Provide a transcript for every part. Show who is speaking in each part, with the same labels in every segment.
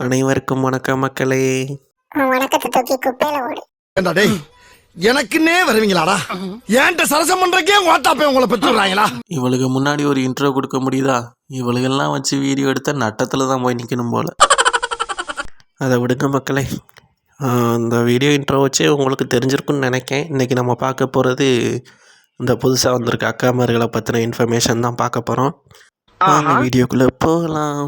Speaker 1: அனைவருக்கும் வணக்கம் மக்களே.
Speaker 2: வணக்கத்தை தூக்கி குப்பையில ஓடு.
Speaker 3: ஏண்டா டேய், எனக்குன்னே வருவீங்களாடா? ஏன்ட்ட சரசம் பண்றக்கே வாட்டாப்பே உங்களை பெற்றுறாங்களா?
Speaker 1: இவளுக்கு முன்னாடி ஒரு இன்ட்ரோ கொடுக்க முடியுதா? இவளுகெல்லாம் வச்சு வீடியோ எடுத்த நட்டத்தில் தான் போய் நிற்கணும் போல். அதை விடுங்க மக்களே. இந்த வீடியோ இன்ட்ரோ வச்சு உங்களுக்கு தெரிஞ்சிருக்குன்னு நினைக்கேன். இன்றைக்கி நம்ம பார்க்க போகிறது இந்த புதுசாக வந்திருக்க அக்காமார்களை பற்றின இன்ஃபர்மேஷன் தான் பார்க்க போகிறோம். வீடியோக்குள்ளே போகலாம்.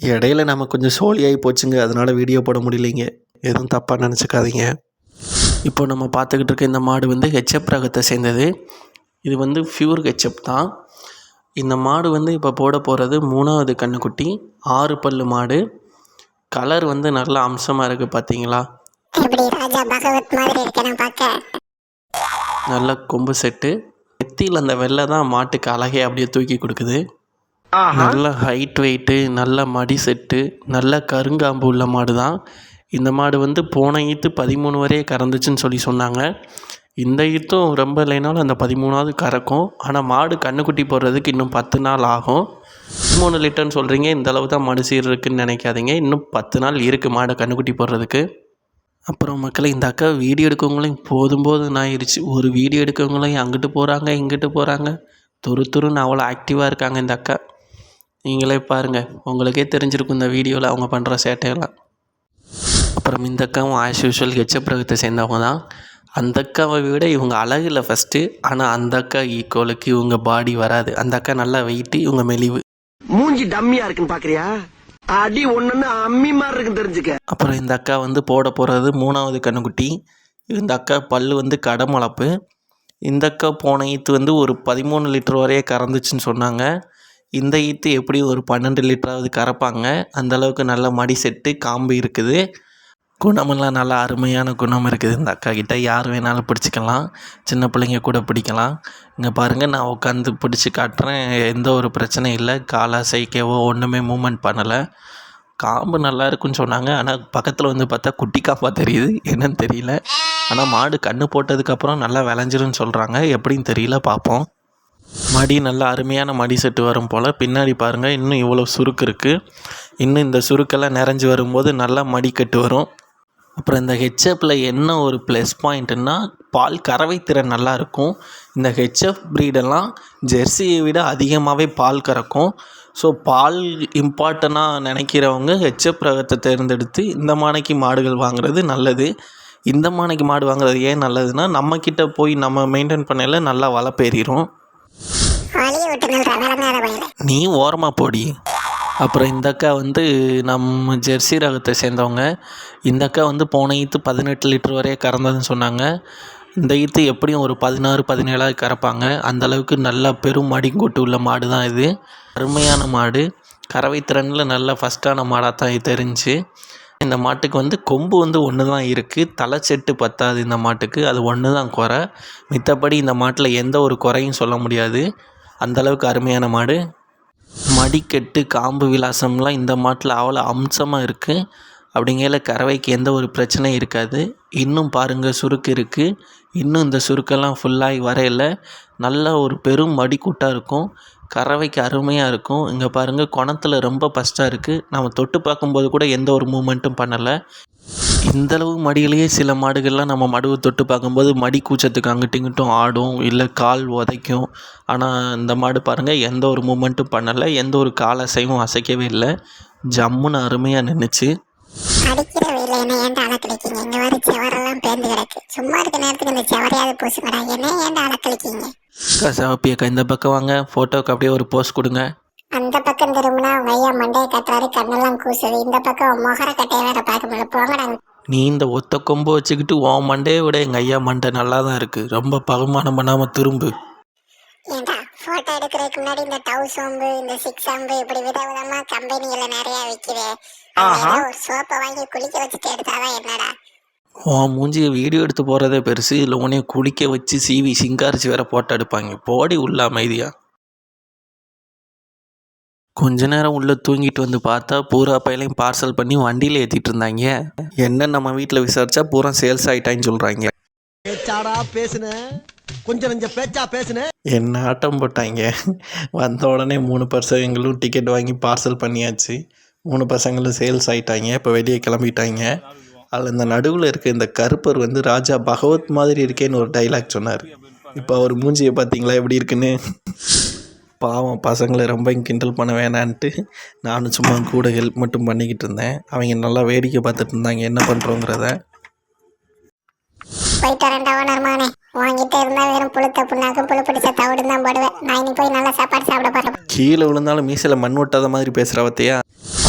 Speaker 1: இடையில நம்ம கொஞ்சம் சோழியாகி போச்சுங்க, அதனால் வீடியோ போட முடியலைங்க. எதுவும் தப்பாக நினச்சிக்காதீங்க. இப்போ நம்ம பார்த்துக்கிட்டு இருக்க இந்த மாடு வந்து ஹெச்எப் ரகத்தை சேர்ந்தது. இது வந்து ஃபியூர் ஹெச்எப் தான். இந்த மாடு வந்து இப்போ போட போகிறது 3வது கன்றுக்குட்டி. 6 பல்லு மாடு. கலர் வந்து நல்லா அம்சமாக இருக்குது பார்த்தீங்களா? நல்ல கொம்பு செட்டு. நெத்தியில் அந்த வெள்ளை தான் மாட்டுக்கு அழகே அப்படியே தூக்கி கொடுக்குது. நல்ல ஹைட் வெயிட்டு, நல்ல மடி செட்டு, நல்ல கருங்காம்பு உள்ள மாடு தான். இந்த மாடு வந்து போன ஈத்து 13 வரையே கறந்துச்சுன்னு சொன்னாங்க. இந்த ஈத்தும் ரொம்ப இல்லைனாலும் அந்த 13வது கறக்கும். ஆனால் மாடு கன்றுக்குட்டி போடுறதுக்கு இன்னும் 10 நாள் ஆகும். 3 லிட்டர்னு சொல்கிறீங்க, இந்த அளவு தான் மாடு சீர் இருக்குதுன்னு நினைக்காதீங்க. இன்னும் 10 நாள் இருக்குது மாடை கன்றுக்குட்டி போடுறதுக்கு. அப்புறம் மக்களை, இந்த அக்கா வீடியோ எடுக்கவங்களையும் போதும் ஆயிடுச்சு. ஒரு வீடியோ எடுக்கவங்களையும் அங்கிட்டு போகிறாங்க இங்கிட்டு போகிறாங்க. துருன்னு அவ்வளோ ஆக்டிவாக இருக்காங்க இந்த அக்கா. நீங்களே பாருங்கள், உங்களுக்கே தெரிஞ்சிருக்கும் இந்த வீடியோவில் அவங்க பண்ணுற சேட்டையெல்லாம். அப்புறம் இந்த அக்காவும் ஆஸ் யூஷுவல் ஹெச்எப் ரகத்தை சேர்ந்தவங்க தான். அந்த அக்காவை விட இவங்க அழகில் ஃபஸ்ட்டு. ஆனால் அந்த அக்கா ஈக்குவலுக்கு இவங்க பாடி வராது. அந்த அக்கா நல்லா வெயிட்டு, இவங்க மெலிவு.
Speaker 4: மூஞ்சி டம்மியா இருக்குன்னு பார்க்குறியா? அடி ஒன்றுன்னு அம்மி மாதிரி இருக்குன்னு தெரிஞ்சுக்க.
Speaker 1: அப்புறம் இந்த அக்கா வந்து போட போகிறது 3வது கன்றுக்குட்டி. இந்த அக்கா பல் வந்து கடமுளப்பு. இந்த அக்கா போன ஈத்து வந்து ஒரு 13 லிட்டர் வரையே கறந்துச்சுன்னு சொன்னாங்க. இந்த ஈத்து எப்படியும் ஒரு 12 லிட்டராவது கறப்பாங்க. அந்தளவுக்கு நல்ல மடி செட்டு, காம்பு இருக்குது. குணமெல்லாம் நல்லா அருமையான குணம் இருக்குது இந்த அக்கா கிட்ட. யார் வேணாலும் பிடிச்சிக்கலாம், சின்ன பிள்ளைங்க கூட பிடிக்கலாம். இங்கே பாருங்கள், நான் உட்காந்து பிடிச்சி காட்டுறேன். எந்த ஒரு பிரச்சனையும் இல்லை. காலை சைக்கவோ ஒன்றுமே மூமெண்ட் பண்ணலை. காம்பு நல்லா இருக்குன்னு சொன்னாங்க. ஆனால் பக்கத்தில் வந்து பார்த்தா குட்டி காம்பாக தெரியுது, என்னன்னு தெரியல. ஆனால் மாடு கன்று போட்டதுக்கப்புறம் நல்லா விளைஞ்சிருன்னு சொல்கிறாங்க. எப்படின்னு தெரியல, பார்ப்போம். மடி நல்லா அருமையான மடி செட்டு வரும் போல். பின்னாடி பாருங்கள், இன்னும் இவ்வளோ சுருக்கு இருக்குது. இன்னும் இந்த சுருக்கெல்லாம் நிறைஞ்சி வரும்போது நல்லா மடிக்கட்டு வரும். அப்புறம் இந்த ஹெச்எப்பில் என்ன ஒரு ப்ளஸ் பாயிண்ட்டுன்னா, பால் கறவை திறன் நல்லாயிருக்கும். இந்த ஹெச்எஃப் ப்ரீடெல்லாம் ஜெர்சியை விட அதிகமாகவே பால் கறக்கும். ஸோ பால் இம்பார்ட்டனாக நினைக்கிறவங்க ஹெச்எப் ரகத்தை தேர்ந்தெடுத்து இந்த மானைக்கு மாடுகள் வாங்குறது நல்லது. இந்த மானைக்கு மாடு வாங்குறது ஏன் நல்லதுன்னா, நம்மக்கிட்ட போய் நம்ம மெயின்டைன் பண்ணல நல்லா வளப்பேறிடும். நீ ஓரமாக போடி. அப்புறம் இந்த அக்கா வந்து நம்ம ஜெர்சி ரகத்தை சேர்ந்தவங்க. இந்த அக்கா வந்து போன ஈத்து 18 லிட்டர் வரையே கறந்ததுன்னு சொன்னாங்க. இந்த ஈத்து எப்படியும் ஒரு 16, 17 கறப்பாங்க. அந்தளவுக்கு நல்ல பெரும் மடிங்கூட்டு உள்ள மாடு தான் இது. அருமையான மாடு. கறவை திறனில் நல்ல ஃபஸ்ட்டான மாடாக தான் தெரிஞ்சு. இந்த மாட்டுக்கு வந்து கொம்பு வந்து ஒன்று தான் இருக்குது. தலை செட்டு பத்தாது இந்த மாட்டுக்கு, அது ஒன்று தான் குறை. மித்தபடி இந்த மாட்டில் எந்த ஒரு குறையும் சொல்ல முடியாது. அந்தளவுக்கு அருமையான மாடு. மடிக்கட்டு, காம்பு விலாசம்லாம் இந்த மாட்டில் அவ்வளோ அம்சமாக இருக்குது. அப்படிங்கையில் கறவைக்கு எந்த ஒரு பிரச்சனையும் இருக்காது. இன்னும் பாருங்கள், சுருக்கு இருக்குது. இன்னும் இந்த சுருக்கெல்லாம் ஃபுல்லாகி வரையில் நல்ல ஒரு பெரும் மடிக்கூட்டாக இருக்கும். கறவைக்கு அருமையாக இருக்கும். இங்கே பாருங்கள், குணத்தில் ரொம்ப ஃபஸ்ட்டாக இருக்குது. நம்ம தொட்டு பார்க்கும்போது கூட எந்த ஒரு மூமெண்ட்டும் பண்ணலை. இந்தளவு மடியிலேயே சில மாடுகள்லாம் நம்ம மடுவை தொட்டு பார்க்கும்போது மடி கூச்சத்துக்கு அங்கிட்டும் இங்கிட்டும் ஆடும், இல்லை கால் உதைக்கும். ஆனால் இந்த மாடு பாருங்கள், எந்த ஒரு மூமெண்ட்டும் பண்ணலை. எந்த ஒரு கால் அசைவும் அசைக்கவே இல்லை. ஜம்முன்னு அருமையாக நின்றுச்சு.
Speaker 2: அடிக்கிற வெயில என்ன ஏன்டா அலக்கழிக்கீங்க? இங்க வர செவரெல்லாம் பேர்ந்து கிடக்கு. சும்மா இருக்க நேரத்துக்கு இந்த செவரையாவது பூசுங்கடா. என்ன ஏன்டா அலக்கழிக்கீங்க?
Speaker 1: சிவப்பியக்கா, இந்த பக்கம் வாங்க, ஃபோட்டோவுக்கு அப்படியே ஒரு போஸ் கொடுங்க.
Speaker 2: அந்த பக்கம் திரும்பினா உங்க ஐயா மண்டையை கட்டுறாரு, கண்ணெல்லாம் கூசுது. இந்த பக்கம் மொகர கட்டையை வேற பார்க்க முடியல. போங்கடா.
Speaker 1: நீ இந்த ஒத்த கொம்பு வச்சுக்கிட்டு உன் மண்டையை விட எங்கள் ஐயா மண்டை நல்லா தான் இருக்குது. ரொம்ப பகுமானம் பண்ணாமல் திரும்பு.
Speaker 2: ஏண்டா போட்டோ எடுக்கிறதுக்கு முன்னாடி இந்த டவு சோம்பு, இந்த சிக்ஸ் சோம்பு, இப்படி விதவிதமா கம்பெனியில நிறைய விற்கிது. ஒரு சோப்பை வாங்கி குளிக்க வச்சுட்டு எடுத்தாதான் என்னடா?
Speaker 1: உன் மூஞ்சியை வீடியோ எடுத்து போகிறதே பெருசு, இல்லை உன்னைய குளிக்க வச்சு சீவி சிங்காரிச்சு வேற போட்டோ எடுப்பாங்க. போடி உள்ள அமைதியா. கொஞ்ச நேரம் உள்ளே தூங்கிட்டு வந்து பார்த்தா பூரா பையிலையும் பார்சல் பண்ணி வண்டியில் ஏற்றிட்டு இருந்தாங்க. என்ன நம்ம வீட்டில் விசாரிச்சா பூரா சேல்ஸ் ஆகிட்டான்னு சொல்கிறாங்க.
Speaker 4: பேச்சாடா பேசுன, கொஞ்சம் நெஞ்ச பேச்சா பேசுன.
Speaker 1: என்ன ஆட்டம் போட்டாங்க. வந்த உடனே 3 பர்சங்களும் டிக்கெட் வாங்கி பார்சல் பண்ணியாச்சு. 3 பசங்களும் சேல்ஸ் ஆகிட்டாங்க. இப்போ வெளியே கிளம்பிட்டாங்க. அதில் இந்த நடுவில் இருக்க இந்த கருப்பர் வந்து ராஜா பகவத் மாதிரி இருக்கேன்னு ஒரு டைலாக் சொன்னார். இப்போ அவர் மூஞ்சியை பார்த்தீங்களா எப்படி இருக்குன்னு. பாவம் பசங்களை ரொம்ப கிண்டல் பண்ண வேணான்ட்டு நானும் சும்மா கூட ஹெல்ப் மட்டும் பண்ணிக்கிட்டு இருந்தேன். அவங்க நல்லா வேடிக்கை பார்த்துட்டு இருந்தாங்க என்ன பண்ணுறோங்கிறத.
Speaker 2: போயிட்டு வரேன்டா ஓனர் மகனே. வாங்கிட்டு இருந்தா வெறும் புழுத்த புண்ணாக்கு புழு பிடிச்ச தவிடு தான் போடுவேன். நான் இனி போய் நல்லா சாப்பாடு சாப்பிட போறேன்.
Speaker 1: கீழே விழுந்தாலும் மீசையில் மண் ஒட்டாத மாதிரி பேசுகிறவத்தையா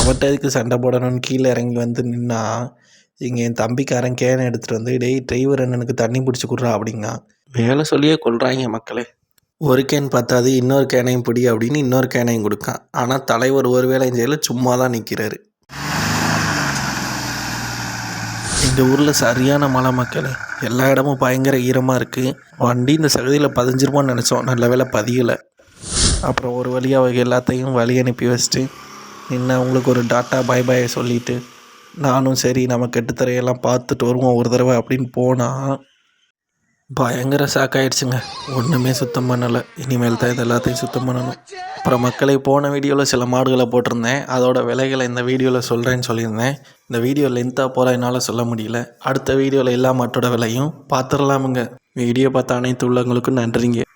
Speaker 1: அவட்ட எதுக்கு சண்டை போடணும்னு கீழே இறங்கி வந்து நின்னா. இங்கே என் தம்பிக்காரன் கேனை எடுத்துகிட்டு வந்து டேய் டிரைவர் அண்ணனுக்கு தண்ணி பிடிச்சி கொடுறா அப்படிங்க. வேலை சொல்லியே கொள்கிறாங்க மக்களே. ஒரு கேன் பத்தாது இன்னொரு கேனையும் பிடி அப்படின்னு இன்னொரு கேனையும் கொடுக்கான். ஆனால் தலைவர் ஒரு வேலையும் செய்யல, சும்மா தான் நிற்கிறாரு. இந்த ஊரில் சரியான மழை மக்களே. எல்லா இடமும் பயங்கர ஈரமாக இருக்குது. வண்டி இந்த சகதியில் பதிஞ்சிருமான்னு நினச்சோம், நல்ல வேலை பதியலை. அப்புறம் ஒரு வழியாக அவங்க எல்லாத்தையும் வழி அனுப்பி வச்சுட்டு நின்று அவங்களுக்கு ஒரு டாட்டா பை பாயை சொல்லிவிட்டு நானும் சரி நம்ம கெட்டுத்தரையெல்லாம் பார்த்துட்டு வருவோம் ஒரு தடவை அப்படின்னு போனால் பயங்கர ஷாக் ஆகிடுச்சுங்க. ஒன்றுமே சுத்தம் பண்ணலை. இனிமேல் தான் இது எல்லாத்தையும் சுத்தம் பண்ணணும். அப்புறம் மக்களை போன வீடியோவில் சில மாடுகளை போட்டிருந்தேன். அதோட விலைகளை இந்த வீடியோவில் சொல்கிறேன்னு சொல்லியிருந்தேன். இந்த வீடியோ லென்த்தாக போகிற என்னால் சொல்ல முடியல. அடுத்த வீடியோவில் எல்லா மாட்டோட விலையும் பார்த்துடலாமுங்க. வீடியோ பார்த்த அனைத்து உள்ளவங்களுக்கும் நன்றிங்க.